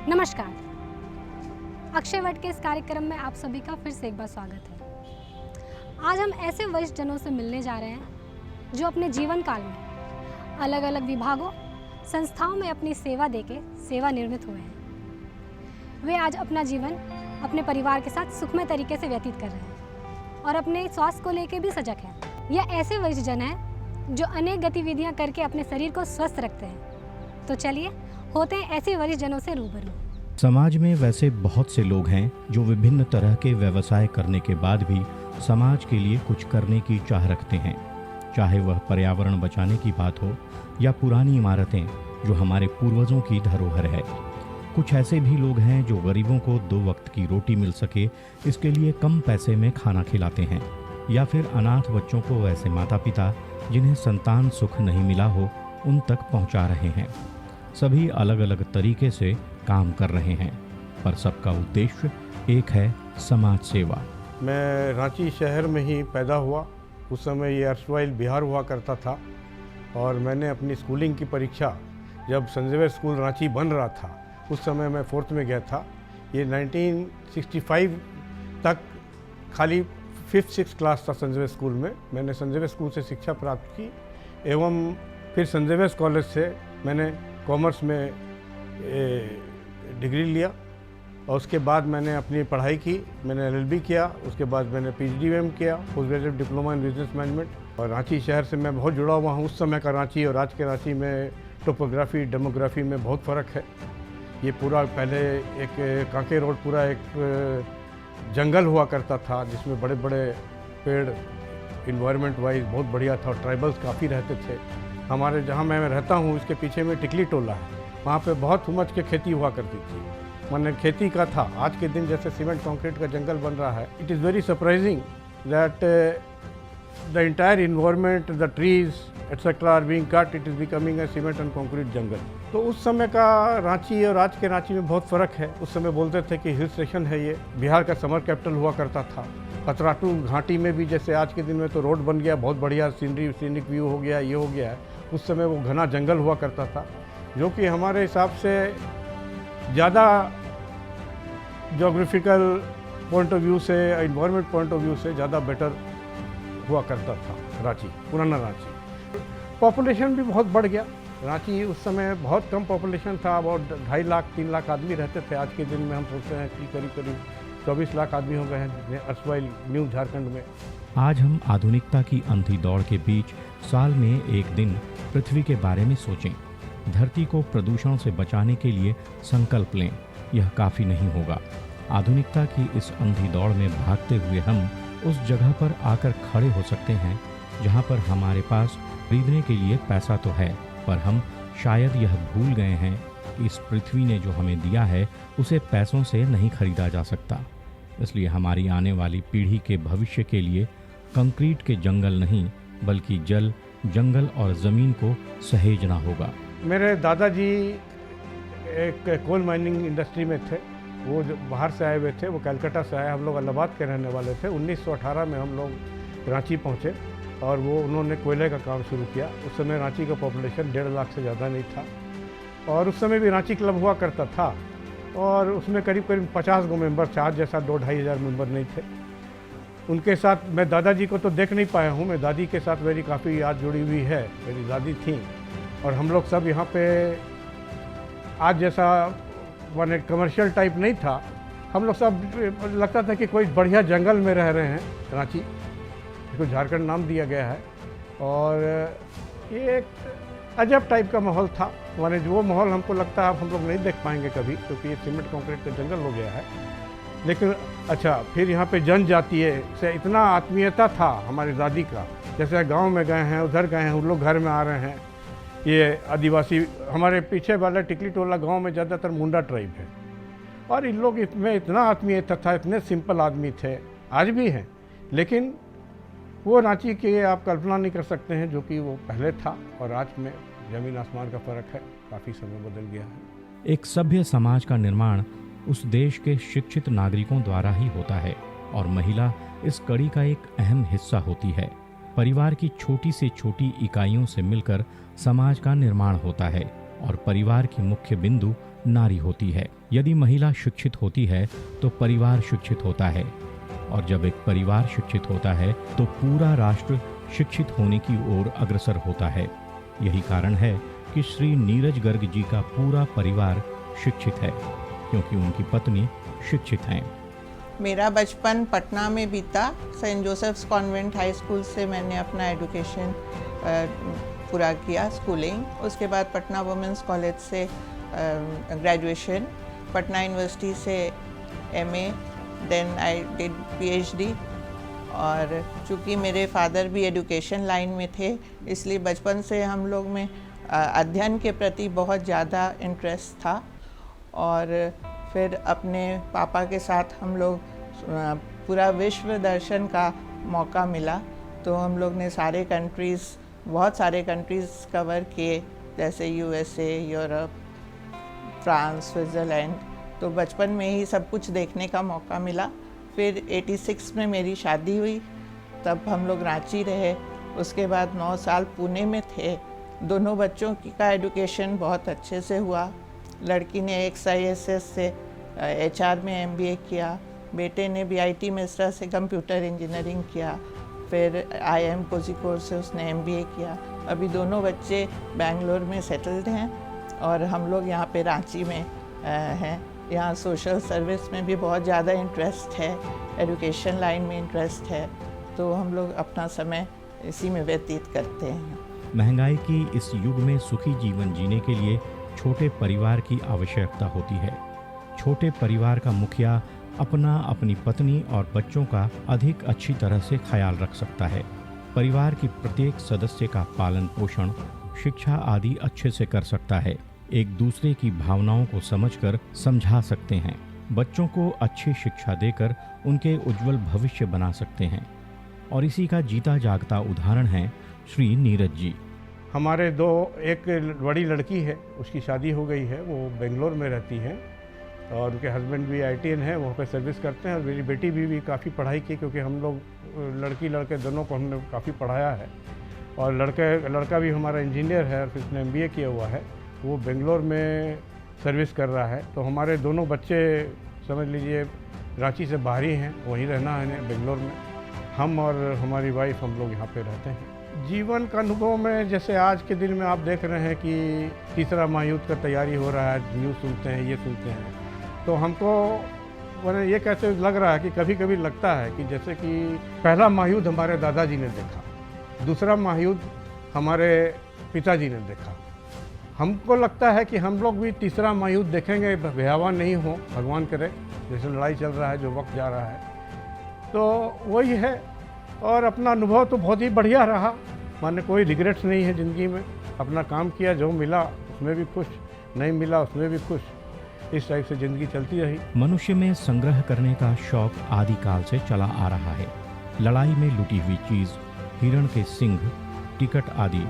नमस्कार। अक्षय वट के इस कार्यक्रम में आप सभी का फिर से एक बार स्वागत है। आज हम ऐसे वरिष्ठ जनों से मिलने जा रहे हैं जो अपने जीवन काल में अलग अलग विभागों, संस्थाओं में अपनी सेवा देके सेवानिवृत्त हुए हैं। वे आज अपना जीवन अपने परिवार के साथ सुखमय तरीके से व्यतीत कर रहे हैं और अपने स्वास्थ्य को लेकर भी सजग हैं। यह ऐसे वरिष्ठ जन हैं जो अनेक गतिविधियां करके अपने शरीर को स्वस्थ रखते हैं। तो चलिए होते हैं ऐसे वरिष्ठ जनों से रूबरू। समाज में वैसे बहुत से लोग हैं जो विभिन्न तरह के व्यवसाय करने के बाद भी समाज के लिए कुछ करने की चाह रखते हैं, चाहे वह पर्यावरण बचाने की बात हो या पुरानी इमारतें जो हमारे पूर्वजों की धरोहर है। कुछ ऐसे भी लोग हैं जो गरीबों को 2 वक्त की रोटी मिल सके इसके लिए कम पैसे में खाना खिलाते हैं, या फिर अनाथ बच्चों को ऐसे माता पिता जिन्हें संतान सुख नहीं मिला हो उन तक पहुंचा रहे हैं। सभी अलग अलग तरीके से काम कर रहे हैं, पर सबका उद्देश्य एक है, समाज सेवा। मैं रांची शहर में ही पैदा हुआ। उस समय ये अर्सवाइल बिहार हुआ करता था और मैंने अपनी स्कूलिंग की परीक्षा जब सेंट ज़ेवियर स्कूल रांची बन रहा था उस समय मैं 4th में गया था। ये 1965 तक खाली 5th-6th क्लास था सेंट ज़ेवियर स्कूल में। मैंने सेंट ज़ेवियर स्कूल से शिक्षा प्राप्त की एवं फिर सेंट ज़ेवियर कॉलेज से मैंने कॉमर्स में डिग्री लिया और उसके बाद मैंने अपनी पढ़ाई की। मैंने LLB किया, उसके बाद मैंने PhD किया, post graduate diploma in business management. और रांची शहर से मैं बहुत जुड़ा हुआ हूँ। उस समय का रांची और आज के रांची में टोपोग्राफी, डेमोग्राफी में बहुत फ़र्क है। ये पूरा पहले एक कांके रोड पूरा एक जंगल हुआ करता था जिसमें बड़े बड़े पेड़, इन्वायरमेंट वाइज बहुत बढ़िया था और ट्राइबल्स काफ़ी रहते थे। हमारे जहाँ मैं रहता हूँ उसके पीछे में टिकली टोला है, वहाँ पे बहुत उमच के खेती हुआ करती थी। मैंने खेती का था। आज के दिन जैसे सीमेंट कंक्रीट का जंगल बन रहा है, it is very surprising that the entire environment, the trees etcetera are being cut, it is becoming a cement and concrete jungle. तो उस समय का रांची और आज के रांची में बहुत फ़र्क है। उस समय बोलते थे कि हिल स्टेशन है ये, बिहार का समर कैपिटल हुआ करता था। खतराटू घाटी में भी जैसे आज के दिन में तो रोड बन गया, बहुत बढ़िया सीनिक व्यू हो गया, ये हो गया है। उस समय वो घना जंगल हुआ करता था जो कि हमारे हिसाब से ज़्यादा जोग्राफिकल पॉइंट ऑफ व्यू से, इन्वायरमेंट पॉइंट ऑफ व्यू से ज़्यादा बेटर हुआ करता था रांची, पुराना रांची। पॉपुलेशन भी बहुत बढ़ गया। रांची उस समय बहुत कम पॉपुलेशन था, about 2.5 लाख 3 लाख आदमी रहते थे। आज के दिन में हम सोचते हैं कि करीब 24 लाख आदमी हो गए हैं अर्सवाइल न्यू झारखंड में। आज हम आधुनिकता की अंधी दौड़ के बीच साल में एक दिन पृथ्वी के बारे में सोचें। धरती को प्रदूषण से बचाने के लिए संकल्प लें। यह काफ़ी नहीं होगा। आधुनिकता की इस अंधी दौड़ में भागते हुए हम उस जगह पर आकर खड़े हो सकते हैं जहां पर हमारे पास खरीदने के लिए पैसा तो है, पर हम शायद यह भूल गए हैं कि इस पृथ्वी ने जो हमें दिया है उसे पैसों से नहीं खरीदा जा सकता। इसलिए हमारी आने वाली पीढ़ी के भविष्य के लिए कंक्रीट के जंगल नहीं बल्कि जल, जंगल और ज़मीन को सहेजना होगा। मेरे दादाजी एक कोल माइनिंग इंडस्ट्री में थे। वो जो बाहर से आए हुए थे, वो कलकत्ता से आए, हम लोग इलाहाबाद के रहने वाले थे। 1918 में हम लोग रांची पहुँचे और उन्होंने कोयले का काम शुरू किया। उस समय रांची का पॉपुलेशन 1.5 लाख से ज़्यादा नहीं था और उस समय भी रांची क्लब हुआ करता था और उसमें करीब 50 गो मेंबर थे। आज जैसा 2-2.5 हज़ार मेंबर नहीं थे। उनके साथ मैं दादाजी को तो देख नहीं पाया हूँ, मैं दादी के साथ मेरी काफ़ी याद जुड़ी हुई है। मेरी दादी थी और हम लोग सब यहाँ पे आज जैसा माने कमर्शियल टाइप नहीं था। हम लोग सब लगता था कि कोई बढ़िया जंगल में रह रहे हैं। रांची इसको झारखंड नाम दिया गया है और ये एक अजब टाइप का माहौल था। माने वो माहौल हमको लगता है अब हम लोग नहीं देख पाएंगे कभी, क्योंकि ये सीमेंट कंक्रीट का जंगल हो गया है। लेकिन अच्छा, फिर यहाँ पे जनजातीय से इतना आत्मीयता था हमारी दादी का। जैसे गांव में गए हैं, उधर गए हैं, उन लोग घर में आ रहे हैं। ये आदिवासी हमारे पीछे वाला टिकली टोला गांव में ज़्यादातर मुंडा ट्राइब है और इन लोग इसमें इतना आत्मीयता था, इतने सिंपल आदमी थे, आज भी हैं। लेकिन वो रांची की आप कल्पना नहीं कर सकते हैं जो कि वो पहले था और आज में ज़मीन आसमान का फ़र्क है। काफ़ी समय बदल गया है। एक सभ्य समाज का निर्माण उस देश के शिक्षित नागरिकों द्वारा ही होता है और महिला इस कड़ी का एक अहम हिस्सा होती है। परिवार की छोटी से छोटी इकाइयों से मिलकर समाज का निर्माण होता है और परिवार की मुख्य बिंदु नारी होती है। यदि महिला शिक्षित होती है तो परिवार शिक्षित होता है, और जब एक परिवार शिक्षित होता है तो पूरा राष्ट्र शिक्षित होने की ओर अग्रसर होता है। यही कारण है कि श्री नीरज गर्ग जी का पूरा परिवार शिक्षित है, क्योंकि उनकी पत्नी शिक्षित हैं। मेरा बचपन पटना में बीता। Saint Joseph's convent high school से मैंने अपना एजुकेशन पूरा किया, स्कूलिंग। उसके बाद पटना वुमेंस कॉलेज से ग्रेजुएशन, पटना यूनिवर्सिटी से MA, then I did PhD. और चूँकि मेरे फादर भी एजुकेशन लाइन में थे, इसलिए बचपन से हम लोग में अध्ययन के प्रति बहुत ज़्यादा इंटरेस्ट था। और फिर अपने पापा के साथ हम लोग पूरा विश्व दर्शन का मौका मिला, तो हम लोग ने बहुत सारे कंट्रीज़ कवर किए, जैसे यूएसए, यूरोप, फ्रांस, स्विट्ज़रलैंड। तो बचपन में ही सब कुछ देखने का मौका मिला। फिर 86 में मेरी शादी हुई, तब हम लोग रांची रहे। उसके बाद 9 साल पुणे में थे। दोनों बच्चों का एजुकेशन बहुत अच्छे से हुआ। लड़की ने XISS से HR में MBA किया, बेटे ने BIT मेसरा से कंप्यूटर इंजीनियरिंग किया, फिर IIM कोझिकोड से उसने MBA किया। अभी दोनों बच्चे बेंगलोर में सेटल्ड हैं और हम लोग यहाँ पे रांची में हैं। यहाँ सोशल सर्विस में भी बहुत ज़्यादा इंटरेस्ट है, एजुकेशन लाइन में इंटरेस्ट है, तो हम लोग अपना समय इसी में व्यतीत करते हैं। महंगाई की इस युग में सुखी जीवन जीने के लिए छोटे परिवार की आवश्यकता होती है। छोटे परिवार का मुखिया अपनी पत्नी और बच्चों का अधिक अच्छी तरह से ख्याल रख सकता है। परिवार की प्रत्येक सदस्य का पालन पोषण, शिक्षा आदि अच्छे से कर सकता है। एक दूसरे की भावनाओं को समझकर समझा सकते हैं। बच्चों को अच्छी शिक्षा देकर उनके उज्जवल भविष्य बना सकते हैं। और इसी का जीता जागता उदाहरण है श्री नीरज जी। हमारे एक बड़ी लड़की है, उसकी शादी हो गई है, वो बेंगलोर में रहती है, और उनके हस्बैंड भी ITN है, वहाँ पे सर्विस करते हैं। और मेरी बेटी भी काफ़ी पढ़ाई की, क्योंकि हम लोग लड़की लड़के दोनों को हमने काफ़ी पढ़ाया है। और लड़का भी हमारा इंजीनियर है, और फिर उसने MBA किया हुआ है, वो बेंगलोर में सर्विस कर रहा है। तो हमारे दोनों बच्चे समझ लीजिए रांची से बाहरी हैं, वहीं रहना है बेंगलोर में। हम और हमारी वाइफ हम लोग यहाँ पे रहते हैं। जीवन का अनुभव में जैसे आज के दिन में आप देख रहे हैं कि तीसरा महायुद्ध का तैयारी हो रहा है, न्यूज़ सुनते हैं, ये सुनते हैं, तो हमको मैंने ये कहते लग रहा है कि कभी कभी लगता है कि जैसे कि पहला महायुद्ध हमारे दादाजी ने देखा, दूसरा महायुद्ध हमारे पिताजी ने देखा। हमको लगता है कि हम लोग भी तीसरा महायुद्ध देखेंगे, भयावह नहीं हो, भगवान करे। जैसे लड़ाई चल रहा है, जो वक्त जा रहा है, तो वही है। और अपना अनुभव तो बहुत ही बढ़िया रहा, माने कोई रिग्रेट्स नहीं है ज़िंदगी में। अपना काम किया, जो मिला उसमें भी खुश, नहीं मिला उसमें भी खुश। इस टाइप से ज़िंदगी चलती रही। मनुष्य में संग्रह करने का शौक आदिकाल से चला आ रहा है। लड़ाई में लुटी हुई चीज़, हिरण के सींग, टिकट आदि।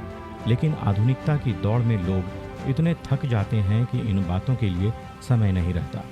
लेकिन आधुनिकता की दौड़ में लोग इतने थक जाते हैं कि इन बातों के लिए समय नहीं रहता।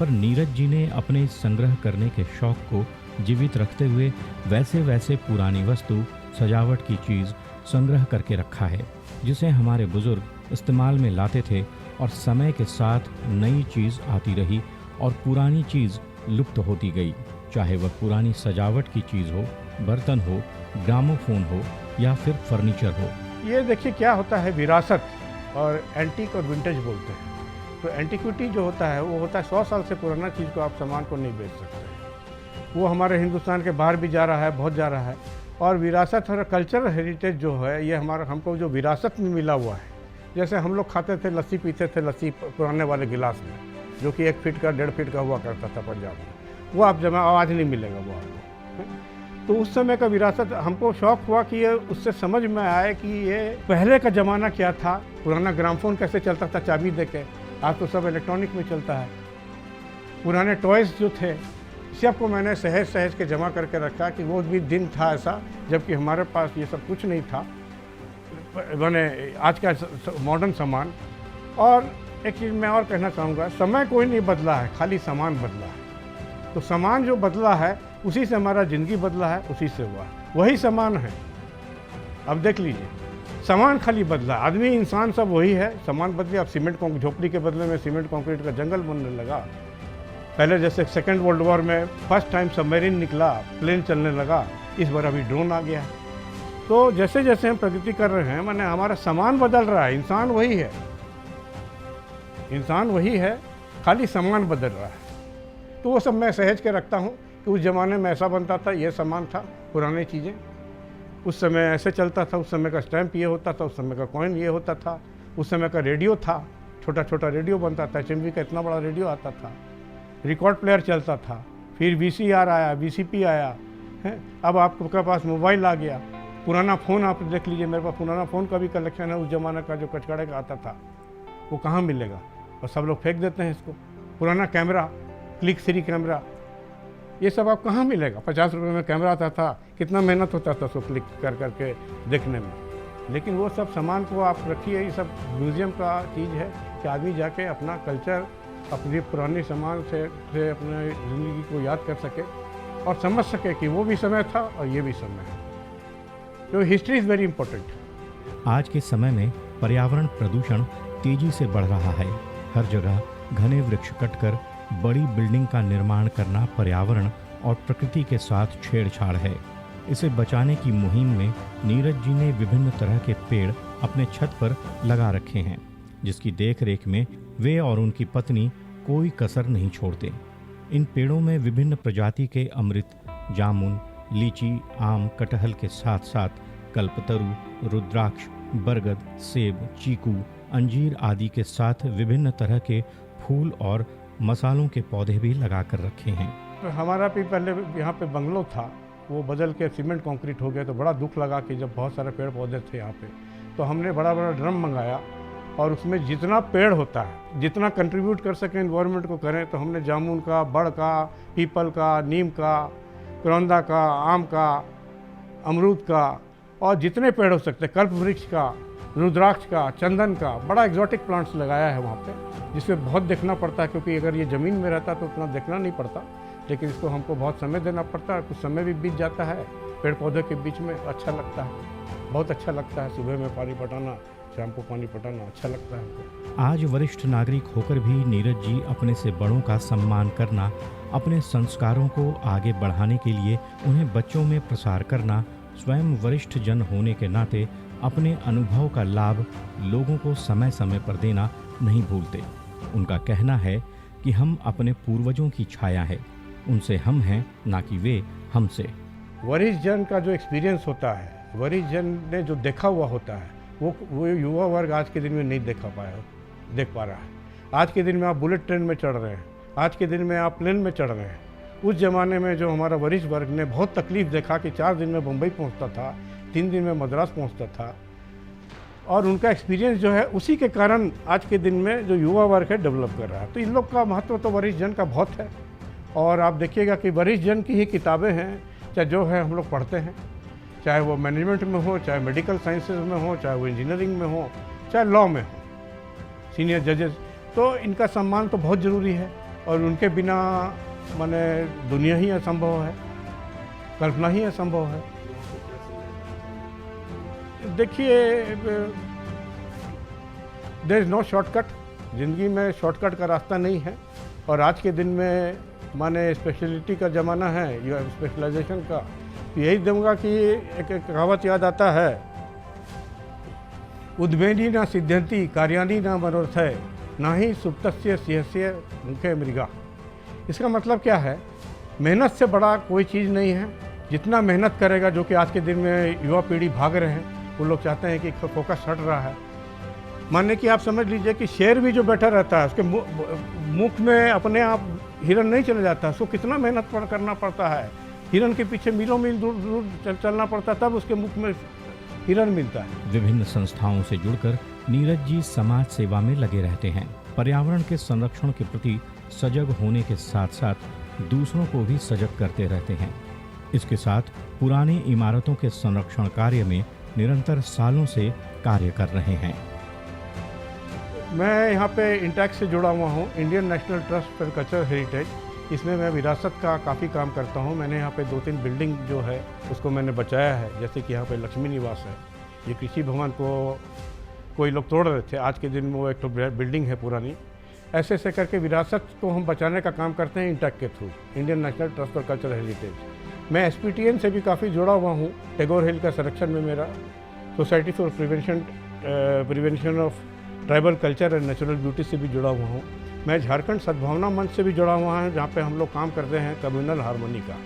पर नीरज जी ने अपने संग्रह करने के शौक को जीवित रखते हुए वैसे पुरानी वस्तु, सजावट की चीज़ संग्रह करके रखा है, जिसे हमारे बुजुर्ग इस्तेमाल में लाते थे। और समय के साथ नई चीज़ आती रही और पुरानी चीज़ लुप्त होती गई, चाहे वह पुरानी सजावट की चीज़ हो, बर्तन हो, ग्रामोफोन हो या फिर फर्नीचर हो। ये देखिए क्या होता है, विरासत और एंटीक और विंटेज बोलते हैं। तो एंटीक्विटी जो होता है वो होता है 100 साल से पुराना चीज़ को आप सामान को नहीं बेच सकते। वो हमारे हिंदुस्तान के बाहर भी जा रहा है, बहुत जा रहा है। और विरासत और कल्चरल हेरिटेज जो है, ये हमको जो विरासत में मिला हुआ है। जैसे हम लोग खाते थे, लस्सी पीते थे, लस्सी पुराने वाले गिलास में, जो कि 1 फीट का 1.5 फीट का हुआ करता था पंजाब में, वो आप आज नहीं मिलेगा वो आपको। तो उस समय का विरासत हमको शौक हुआ कि ये उससे समझ में आए कि ये पहले का ज़माना क्या था, पुराना ग्रामोफोन कैसे चलता था चाबी दे के, आज तो सब इलेक्ट्रॉनिक में चलता है। पुराने टॉयज़ जो थे, सबको मैंने सहेज के जमा करके रखा कि वो भी दिन था ऐसा, जबकि हमारे पास ये सब कुछ नहीं था, मैंने आज का मॉडर्न सामान। और एक चीज़ मैं और कहना चाहूँगा, समय कोई नहीं बदला है, खाली सामान बदला है। तो सामान जो बदला है उसी से हमारा ज़िंदगी बदला है, उसी से हुआ, वही सामान है। अब देख लीजिए, सामान खाली बदला, आदमी इंसान सब वही है, सामान बदले। अब झोपड़ी के बदले में सीमेंट कंक्रीट का जंगल बनने लगा। पहले जैसे सेकेंड वर्ल्ड वॉर में फर्स्ट टाइम सबमरीन निकला, प्लेन चलने लगा, इस बार अभी ड्रोन आ गया। तो जैसे जैसे हम प्रगति कर रहे हैं, माने हमारा सामान बदल रहा है, इंसान वही है, इंसान वही है, खाली सामान बदल रहा है। तो वो सब मैं सहेज के रखता हूँ कि उस ज़माने में ऐसा बनता था, ये सामान था, पुरानी चीज़ें, उस समय ऐसे चलता था, उस समय का स्टैम्प ये होता था, उस समय का कॉइन ये होता था, उस समय का रेडियो था, छोटा छोटा रेडियो बनता था, HMV का इतना बड़ा रेडियो आता था, रिकॉर्ड प्लेयर चलता था, फिर VCR आया, VCP आया है, अब आपके पास मोबाइल आ गया। पुराना फ़ोन आप देख लीजिए, मेरे पास पुराना फ़ोन का भी कलेक्शन है, उस ज़माने का जो कचकड़े का आता था, वो कहाँ मिलेगा, और सब लोग फेंक देते हैं इसको। पुराना कैमरा, क्लिक 3 कैमरा, ये सब आप कहाँ मिलेगा। 50 रुपये में कैमरा आता था, कितना मेहनत होता था उसको क्लिक कर करके देखने में। लेकिन वो सब सामान को आप रखिए, ये सब म्यूज़ियम का चीज़ है कि आदमी जाके अपना कल्चर, अपनी पुरानी सामान से अपने ज़िंदगी को याद कर सके और समझ सके कि वो भी समय था और ये भी समय है। तो हिस्ट्री इज़ वेरी इंपॉर्टेंट। आज के समय में पर्यावरण प्रदूषण तेजी से बढ़ रहा है। हर जगह घने वृक्ष कटकर बड़ी बिल्डिंग का निर्माण करना पर्यावरण और प्रकृति के साथ छेड़छाड़ है। इसे बचाने की मुहिम में नीरज जी ने विभिन्न तरह के पेड़ अपने छत पर लगा रखे हैं, जिसकी देखरेख में वे और उनकी पत्नी कोई कसर नहीं छोड़ते। इन पेड़ों में विभिन्न प्रजाति के अमृत, जामुन, लीची, आम, कटहल के साथ साथ कल्पतरु, रुद्राक्ष, बरगद, सेब, चीकू, अंजीर आदि के साथ विभिन्न तरह के फूल और मसालों के पौधे भी लगा कर रखे हैं। हमारा भी पहले यहाँ पे बंगलो था, वो बदल के सीमेंट कंक्रीट हो गया, तो बड़ा दुख लगा कि जब बहुत सारे पेड़ पौधे थे यहाँ पे, तो हमने बड़ा बड़ा ड्रम मंगाया और उसमें जितना पेड़ होता है, जितना कंट्रीब्यूट कर सकें एनवायरनमेंट को करें। तो हमने जामुन का, बड़ का, पीपल का, नीम का, करौंदा का, आम का, अमरूद का, और जितने पेड़ हो सकते, कल्प वृक्ष का, रुद्राक्ष का, चंदन का, बड़ा एक्जॉटिक प्लांट्स लगाया है वहाँ पे, जिसमें बहुत देखना पड़ता है, क्योंकि अगर ये ज़मीन में रहता तो उतना देखना नहीं पड़ता, लेकिन इसको हमको बहुत समय देना पड़ता है। कुछ समय भी बीत जाता है पेड़ पौधे के बीच में, अच्छा लगता है, बहुत अच्छा लगता है। सुबह में पानी पटाना, शाम को पानी पटाना अच्छा लगता है हमको। आज वरिष्ठ नागरिक होकर भी नीरज जी अपने से बड़ों का सम्मान करना, अपने संस्कारों को आगे बढ़ाने के लिए उन्हें बच्चों में प्रसार करना, स्वयं वरिष्ठ जन होने के नाते अपने अनुभव का लाभ लोगों को समय समय पर देना नहीं भूलते। उनका कहना है कि हम अपने पूर्वजों की छाया है, उनसे हम हैं, ना कि वे हमसे। वरिष्ठ जन का जो एक्सपीरियंस होता है, वरिष्ठ जन ने जो देखा हुआ होता है, वो युवा वर्ग आज के दिन में नहीं देख पा रहा है। आज के दिन में आप बुलेट ट्रेन में चढ़ रहे हैं, आज के दिन में आप प्लेन में चढ़ रहे हैं। उस ज़माने में जो हमारा वरिष्ठ वर्ग ने बहुत तकलीफ़ देखा कि 4 दिन में बम्बई पहुंचता था, 3 दिन में मद्रास पहुंचता था, और उनका एक्सपीरियंस जो है उसी के कारण आज के दिन में जो युवा वर्ग है डेवलप कर रहा है। तो इन लोग का महत्व तो वरिष्ठ जन का बहुत है। और आप देखिएगा कि वरिष्ठ जन की ही किताबें हैं, चाहे जो है हम लोग पढ़ते हैं, चाहे वो मैनेजमेंट में हो, चाहे मेडिकल साइंसेज में हो, चाहे वो इंजीनियरिंग में हो, चाहे लॉ में हो, सीनियर जजेस। तो इनका सम्मान तो बहुत ज़रूरी है, और उनके बिना माने दुनिया ही असंभव है, कल्पना ही असंभव है। देखिए, देयर इज़ नो शॉर्टकट, ज़िंदगी में शॉर्टकट का रास्ता नहीं है। और आज के दिन में माने स्पेशलिटी का ज़माना है, या स्पेशलाइजेशन का, तो यही दूंगा कि एक कहावत याद आता है, उद्वेदी ना सिद्ध्यंति कार्याणि ना मनोरथय, ना ही सुप्तस्य सिंहस्य मुखे मृगा। इसका मतलब क्या है, मेहनत से बड़ा कोई चीज़ नहीं है। जितना मेहनत करेगा, जो कि आज के दिन में युवा पीढ़ी भाग रहे हैं, वो लोग चाहते हैं कि फोकस हट रहा है। माने कि आप समझ लीजिए कि शेर भी जो बैठा रहता है, उसके मुख में अपने आप हिरन नहीं चले जाता, उसको कितना मेहनत करना पड़ता है। हिरन के पीछे मीलों मील दूर दूर चलना पड़ता, तब उसके मुख में हिरन मिलता है। विभिन्न संस्थाओं से जुड़कर नीरज जी समाज सेवा में लगे रहते हैं। पर्यावरण के संरक्षण के प्रति सजग होने के साथ साथ दूसरों को भी सजग करते रहते हैं। इसके साथ पुरानी इमारतों के संरक्षण कार्य में निरंतर सालों से कार्य कर रहे हैं। मैं यहाँ पे इंटैक्ट से जुड़ा हुआ हूँ, Indian national trust for cultural heritage. इसमें मैं विरासत का काफ़ी काम करता हूँ। मैंने यहाँ पे 2-3 बिल्डिंग जो है उसको मैंने बचाया है, जैसे कि यहाँ पे लक्ष्मी निवास है, ये कृषि भवन को कोई लोग तोड़ रहे थे, आज के दिन में वो एक तो बिल्डिंग है पुरानी। ऐसे ऐसे करके विरासत को हम बचाने का काम करते हैं इंटैक के through, Indian national trust for cultural heritage. मैं SPTN से भी काफ़ी जुड़ा हुआ हूँ, टैगोर हिल का संरक्षण में मेरा society for prevention of tribal culture and natural beauty से भी जुड़ा हुआ हूँ। मैं झारखंड सद्भावना मंच से भी जुड़ा हुआ हूँ, जहाँ पे हम लोग काम करते हैं कम्युनल हार्मोनी का,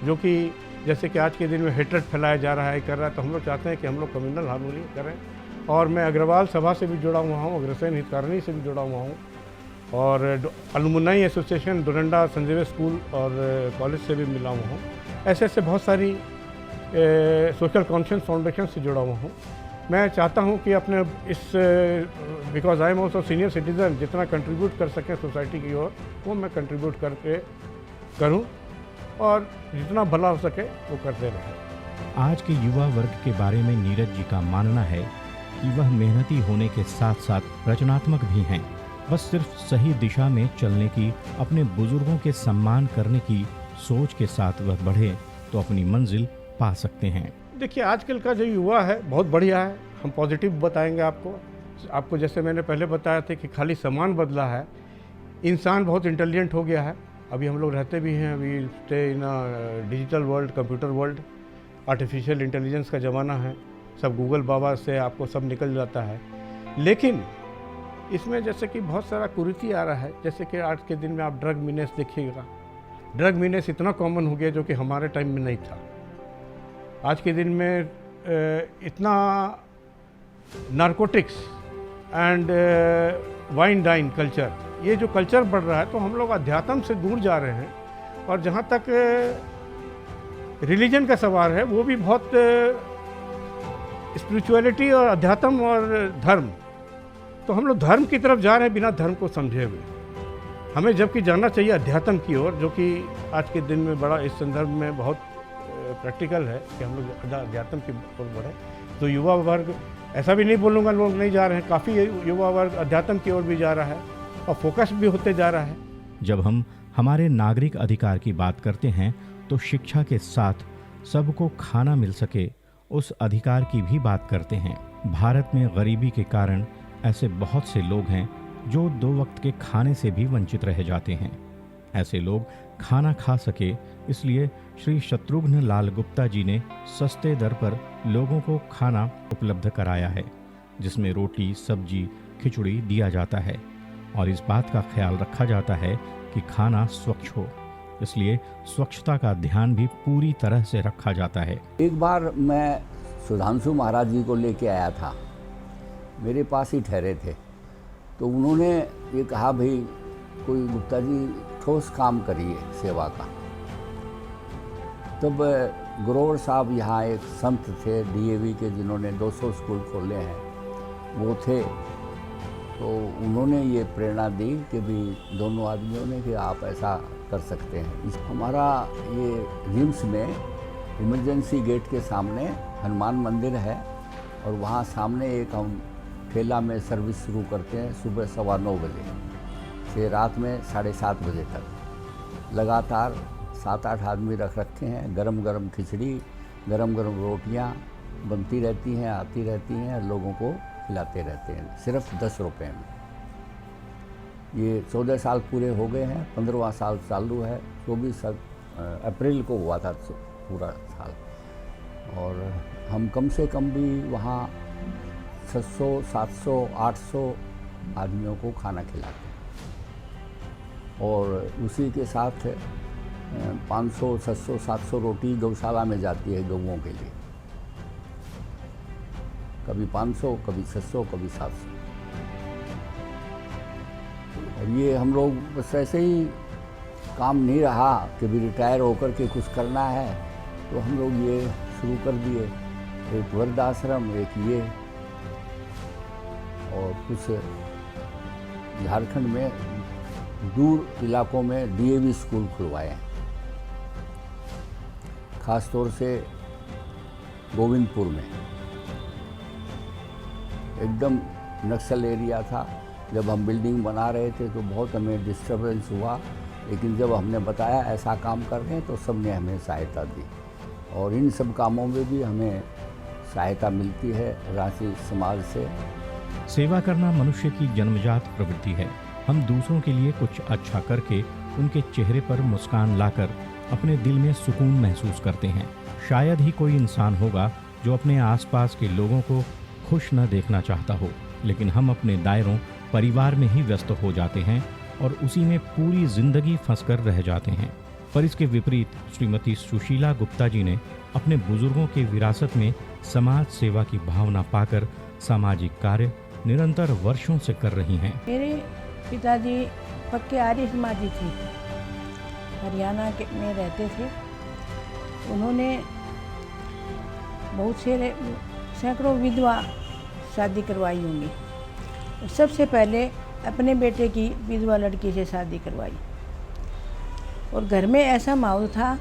जो कि जैसे कि आज के दिन में हेट्रेड फैलाया जा रहा है, कर रहा है, तो हम लोग चाहते हैं कि हम लोग कम्युनल हार्मोनी करें। और मैं अग्रवाल सभा से भी जुड़ा हुआ हूँ, अग्रसेन हितकारणी से भी जुड़ा हुआ हूँ, और alumni association Doranda Sanjeev school और कॉलेज से भी मिला हुआ हूँ। ऐसे ऐसे बहुत सारी सोशल कॉन्शियस फाउंडेशन से जुड़ा हुआ हूँ। मैं चाहता हूँ कि अपने इस because I am also senior citizen, जितना कंट्रीब्यूट कर सकें सोसाइटी की ओर वो मैं कंट्रीब्यूट करके करूँ, और जितना भला हो सके वो करते रहें। आज के युवा वर्ग के बारे में नीरज जी का मानना है कि वह मेहनती होने के साथ साथ रचनात्मक भी हैं। बस सिर्फ सही दिशा में चलने की, अपने बुजुर्गों के सम्मान करने की सोच के साथ वह बढ़े तो अपनी मंजिल पा सकते हैं। देखिए, आजकल का जो युवा है बहुत बढ़िया है, हम पॉजिटिव बताएंगे आपको जैसे मैंने पहले बताया था कि खाली सामान बदला है, इंसान बहुत इंटेलिजेंट हो गया है। अभी हम लोग रहते भी हैं, अभी stay in digital world, computer world, artificial intelligence का ज़माना है, सब गूगल बाबा से आपको सब निकल जाता है। लेकिन इसमें जैसे कि बहुत सारा कुरीति आ रहा है, जैसे कि आज के दिन में आप ड्रग मीनेस देखिएगा, ड्रग मीनेस इतना कॉमन हो गया जो कि हमारे टाइम में नहीं था। आज के दिन में इतना narcotics and wine dine culture, ये जो कल्चर बढ़ रहा है, तो हम लोग अध्यात्म से दूर जा रहे हैं। और जहाँ तक रिलीजन का सवाल है, वो भी बहुत स्पिरिचुअलिटी और अध्यात्म और धर्म, तो हम लोग धर्म की तरफ जा रहे हैं बिना धर्म को समझे हुए। हमें जबकि जाना चाहिए अध्यात्म की ओर, जो कि आज के दिन में बड़ा इस संदर्भ में बहुत प्रैक्टिकल है कि हम लोग अध्यात्म की ओर बढ़े। तो युवा वर्ग, ऐसा भी नहीं बोलूँगा लोग नहीं जा रहे हैं, काफ़ी युवा वर्ग अध्यात्म की ओर भी जा रहा है और फोकस भी होते जा रहा है। जब हम हमारे नागरिक अधिकार की बात करते हैं तो शिक्षा के साथ सबको खाना मिल सके उस अधिकार की भी बात करते हैं। भारत में गरीबी के कारण ऐसे बहुत से लोग हैं जो 2 वक्त के खाने से भी वंचित रह जाते हैं। ऐसे लोग खाना खा सके, इसलिए श्री शत्रुघ्न लाल गुप्ता जी ने सस्ते दर पर लोगों को खाना उपलब्ध कराया है, जिसमें रोटी, सब्जी, खिचड़ी दिया जाता है और इस बात का ख्याल रखा जाता है कि खाना स्वच्छ हो, इसलिए स्वच्छता का ध्यान भी पूरी तरह से रखा जाता है। एक बार मैं सुधांशु महाराज जी को लेके आया था, मेरे पास ही ठहरे थे, तो उन्होंने ये कहा, भाई कोई गुप्ता जी ठोस काम करिए सेवा का। तब ग्रोवर साहब यहाँ एक संत थे DAV के, जिन्होंने 200 स्कूल खोले हैं, वो थे। तो उन्होंने ये प्रेरणा दी कि भी दोनों आदमियों ने कि आप ऐसा कर सकते हैं। हमारा ये रिम्स में इमरजेंसी गेट के सामने हनुमान मंदिर है, और वहाँ सामने एक हम ठेला में सर्विस शुरू करते हैं सुबह 9:15 बजे से रात में 7:30 बजे तक। लगातार 7-8 आदमी रख रखे हैं, गरम गरम खिचड़ी, गरम गरम रोटियां बनती रहती हैं, आती रहती हैं, लोगों को खिलाते रहते हैं, सिर्फ 10 रुपये में। ये 14 साल पूरे हो गए हैं, 15वां साल चालू है, 24 अप्रैल को हुआ था पूरा साल। और हम कम से कम भी वहाँ 600, 700, 800 आदमियों को खाना खिलाते हैं, और उसी के साथ 500, 600, 700 रोटी गौशाला में जाती है गौओं के लिए, कभी 500, कभी 600, कभी 700। और ये हम लोग बस ऐसे ही काम नहीं रहा कि भी रिटायर होकर के कुछ करना है, तो हम लोग ये शुरू कर दिए, एक वृद्धाश्रम, एक ये, और कुछ झारखंड में दूर इलाकों में DAV स्कूल खुलवाए हैं, ख़ास तौर से गोविंदपुर में। एकदम नक्सल एरिया था, जब हम बिल्डिंग बना रहे थे तो बहुत हमें डिस्टर्बेंस हुआ, लेकिन जब हमने बताया ऐसा काम कर रहे हैं तो सब ने हमें सहायता दी, और इन सब कामों में भी हमें सहायता मिलती है रांची समाज से। सेवा करना मनुष्य की जन्मजात प्रवृत्ति है। हम दूसरों के लिए कुछ अच्छा करके उनके चेहरे पर मुस्कान लाकर अपने दिल में सुकून महसूस करते हैं। शायद ही कोई इंसान होगा जो अपने आसपास के लोगों को खुश न देखना चाहता हो, लेकिन हम अपने दायरों परिवार में ही व्यस्त हो जाते हैं और उसी में पूरी जिंदगी फंसकर रह जाते हैं। पर इसके विपरीत श्रीमती सुशीला गुप्ता जी ने अपने बुजुर्गों की विरासत में समाज सेवा की भावना पाकर सामाजिक कार्य निरंतर वर्षों से कर रही हैं। मेरे पिताजी पक्के आर्य समाजी थे, हरियाणा में रहते थे। उन्होंने बहुत से सैकड़ों विधवा शादी करवाई होंगी। सबसे पहले अपने बेटे की विधवा लड़की से शादी करवाई और घर में ऐसा माहौल था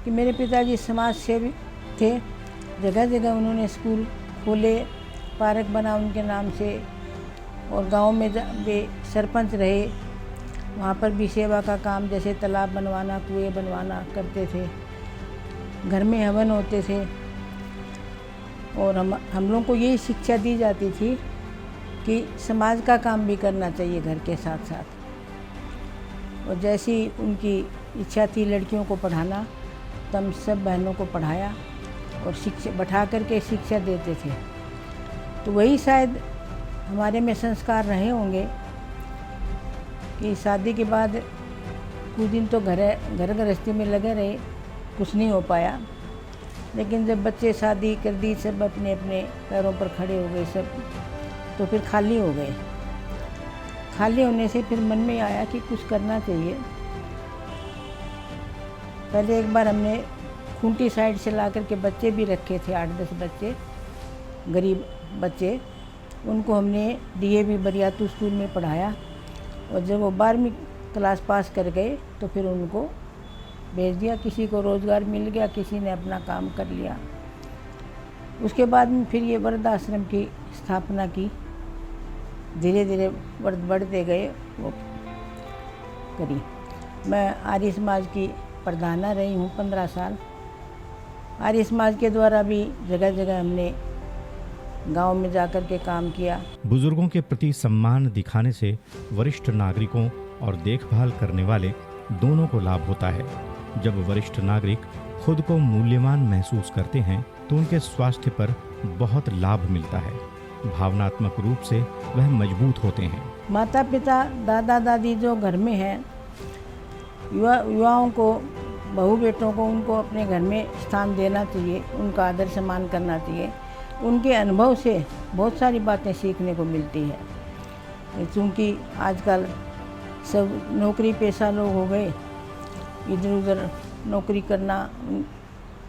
कि मेरे पिताजी समाज सेवी थे। जगह जगह उन्होंने स्कूल खोले, पार्क बना उनके नाम से, और गांव में वे सरपंच रहे। वहाँ पर भी सेवा का काम, जैसे तालाब बनवाना, कुएं बनवाना करते थे। घर में हवन होते थे और हम लोगों को यही शिक्षा दी जाती थी कि समाज का काम भी करना चाहिए घर के साथ साथ। और जैसी उनकी इच्छा थी लड़कियों को पढ़ाना, तब सब बहनों को पढ़ाया और शिक्षा बैठा करके शिक्षा देते थे। तो वही शायद हमारे में संस्कार रहे होंगे कि शादी के बाद कुछ दिन तो घर गृहस्थी में लगे रहे, कुछ नहीं हो पाया। लेकिन जब बच्चे शादी कर दी, सब अपने अपने पैरों पर खड़े हो गए सब, तो फिर खाली हो गए। खाली होने से फिर मन में आया कि कुछ करना चाहिए। पहले एक बार हमने खूंटी साइड से ला करके बच्चे भी रखे थे, 8-10 बच्चे, गरीब बच्चे। उनको हमने DAV बरियातू स्कूल में पढ़ाया और जब वो 12वीं क्लास पास कर गए तो फिर उनको भेज दिया। किसी को रोज़गार मिल गया, किसी ने अपना काम कर लिया। उसके बाद में फिर ये वृद्धाश्रम की स्थापना की, धीरे धीरे बढ़ते गए वो करी। मैं आर्य समाज की प्रधाना रही हूँ 15 साल। आर्य समाज के द्वारा भी जगह जगह हमने गांव में जाकर के काम किया। बुजुर्गों के प्रति सम्मान दिखाने से वरिष्ठ नागरिकों और देखभाल करने वाले दोनों को लाभ होता है। जब वरिष्ठ नागरिक खुद को मूल्यवान महसूस करते हैं तो उनके स्वास्थ्य पर बहुत लाभ मिलता है। भावनात्मक रूप से वह मजबूत होते हैं। माता पिता, दादा दादी जो घर में हैं, युवाओं को, बहू बेटों को, उनको अपने घर में स्थान देना चाहिए, उनका आदर सम्मान करना चाहिए। उनके अनुभव से बहुत सारी बातें सीखने को मिलती है। क्योंकि आजकल सब नौकरी पेशा लोग हो गए, इधर उधर नौकरी करना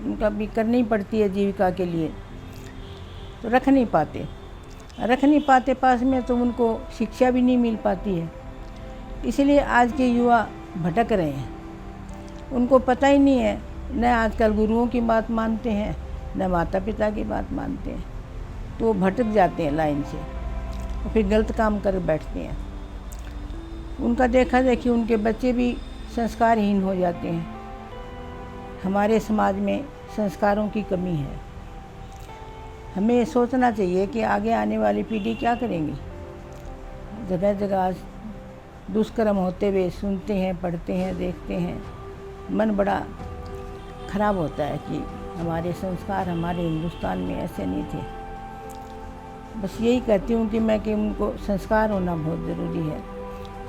उनका भी करनी पड़ती है जीविका के लिए, तो रख नहीं पाते पास में, तो उनको शिक्षा भी नहीं मिल पाती है। इसलिए आज के युवा भटक रहे हैं। उनको पता ही नहीं है, न आजकल गुरुओं की बात मानते हैं, न माता पिता की बात मानते हैं, तो वो भटक जाते हैं लाइन से और फिर गलत काम कर बैठते हैं। उनका देखा देखी उनके बच्चे भी संस्कारहीन हो जाते हैं। हमारे समाज में संस्कारों की कमी है। हमें सोचना चाहिए कि आगे आने वाली पीढ़ी क्या करेंगी। जगह जगह आज दुष्कर्म होते हुए सुनते हैं, पढ़ते हैं, देखते हैं, मन बड़ा खराब होता है कि हमारे संस्कार हमारे हिंदुस्तान में ऐसे नहीं थे। बस यही कहती हूँ कि उनको संस्कार होना बहुत ज़रूरी है,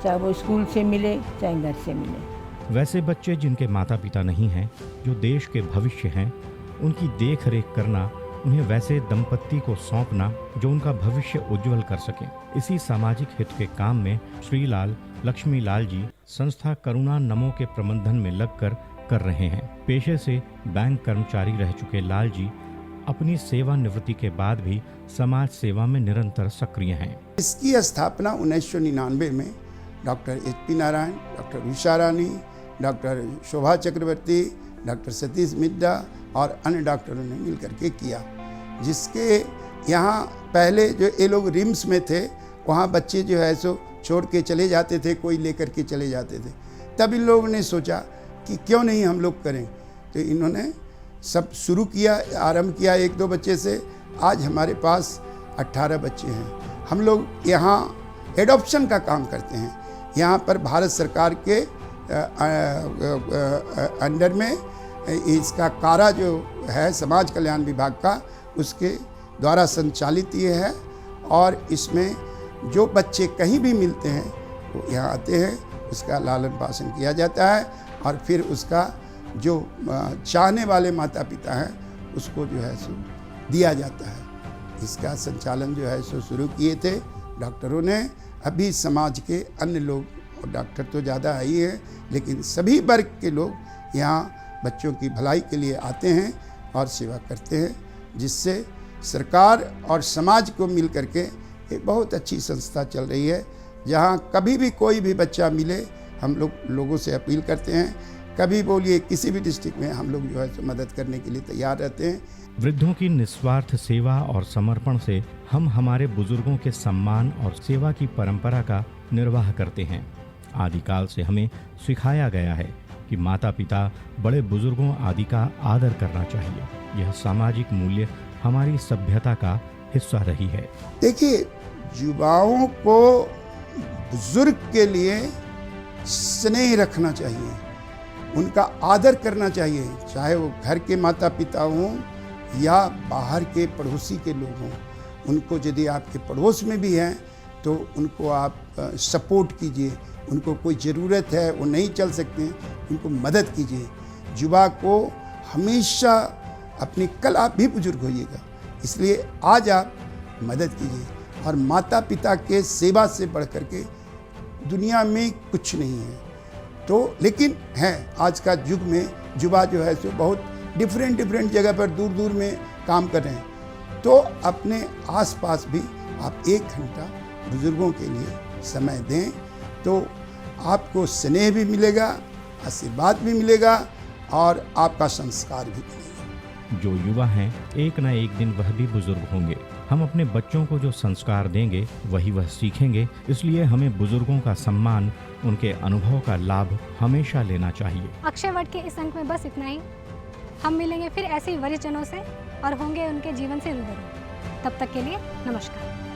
चाहे वो स्कूल से मिले चाहे घर से मिले। वैसे बच्चे जिनके माता पिता नहीं हैं, जो देश के भविष्य हैं, उनकी देख रेख करना, उन्हें वैसे दंपत्ति को सौंपना जो उनका भविष्य उज्जवल कर सके। इसी सामाजिक हित के काम में श्रीलाल लक्ष्मीलाल जी संस्था करुणा नमो के प्रबंधन में लगकर कर रहे हैं। पेशे से बैंक कर्मचारी रह चुके लाल जी अपनी सेवानिवृत्ति के बाद भी समाज सेवा में निरंतर सक्रिय हैं। इसकी स्थापना 1999 में doctor HP Narayan, doctor Usha रानी, डॉक्टर शोभा चक्रवर्ती, डॉक्टर सतीश मिद्दा और अन्य डॉक्टरों ने मिलकर के किया। जिसके यहाँ पहले जो ये लोग रिम्स में थे, वहाँ बच्चे जो है सो छोड़ के चले जाते थे, कोई लेकर के चले जाते थे। तब इन लोगों ने सोचा कि क्यों नहीं हम लोग करें, तो इन्होंने सब शुरू किया, आरंभ किया 1-2 बच्चे से। आज हमारे पास 18 बच्चे हैं। हम लोग यहाँ एडॉप्शन का काम करते हैं। यहाँ पर भारत सरकार के अंडर में इसका कारा जो है समाज कल्याण विभाग का, उसके द्वारा संचालित ये है। और इसमें जो बच्चे कहीं भी मिलते हैं वो यहाँ आते हैं, उसका लालन पालन किया जाता है और फिर उसका जो चाहने वाले माता पिता हैं उसको जो है सो दिया जाता है। इसका संचालन जो है सो शुरू किए थे डॉक्टरों ने। अभी समाज के अन्य लोग, और डॉक्टर तो ज़्यादा ही हैं, लेकिन सभी वर्ग के लोग यहाँ बच्चों की भलाई के लिए आते हैं और सेवा करते हैं, जिससे सरकार और समाज को मिल करके एक बहुत अच्छी संस्था चल रही है। जहाँ कभी भी कोई भी बच्चा मिले, हम लोगों से अपील करते हैं, कभी बोलिए किसी भी डिस्ट्रिक्ट में हम लोग जो है तो मदद करने के लिए तैयार रहते हैं। वृद्धों की निस्वार्थ सेवा और समर्पण से हम हमारे बुजुर्गों के सम्मान और सेवा की परंपरा का निर्वाह करते हैं। आदिकाल से हमें सिखाया गया है कि माता पिता, बड़े बुजुर्गों आदि का आदर करना चाहिए। यह सामाजिक मूल्य हमारी सभ्यता का हिस्सा रही है। देखिए, युवाओं को बुजुर्ग के लिए स्नेह रखना चाहिए, उनका आदर करना चाहिए, चाहे वो घर के माता पिता हों या बाहर के पड़ोसी के लोग हों। उनको यदि आपके पड़ोस में भी हैं तो उनको आप सपोर्ट कीजिए। उनको कोई ज़रूरत है, वो नहीं चल सकते, उनको मदद कीजिए। युवा को हमेशा अपनी, कल आप भी बुजुर्ग होइएगा, इसलिए आज आप मदद कीजिए। और माता पिता के सेवा से बढ़ कर के दुनिया में कुछ नहीं है। तो लेकिन है, आज का युग में युवा जो है सो बहुत डिफरेंट जगह पर दूर दूर में काम कर रहे हैं। तो अपने आसपास भी आप 1 घंटा बुजुर्गों के लिए समय दें, तो आपको स्नेह भी मिलेगा, आशीर्वाद भी मिलेगा और आपका संस्कार भी मिलेगा। जो युवा हैं, एक न एक दिन वह भी बुजुर्ग होंगे। हम अपने बच्चों को जो संस्कार देंगे वही वह सीखेंगे। इसलिए हमें बुजुर्गों का सम्मान, उनके अनुभव का लाभ हमेशा लेना चाहिए। अक्षय वट के इस अंक में बस इतना ही। हम मिलेंगे फिर ऐसे ही वरिष्ठ जनों से और होंगे उनके जीवन से रूबरू। तब तक के लिए नमस्कार।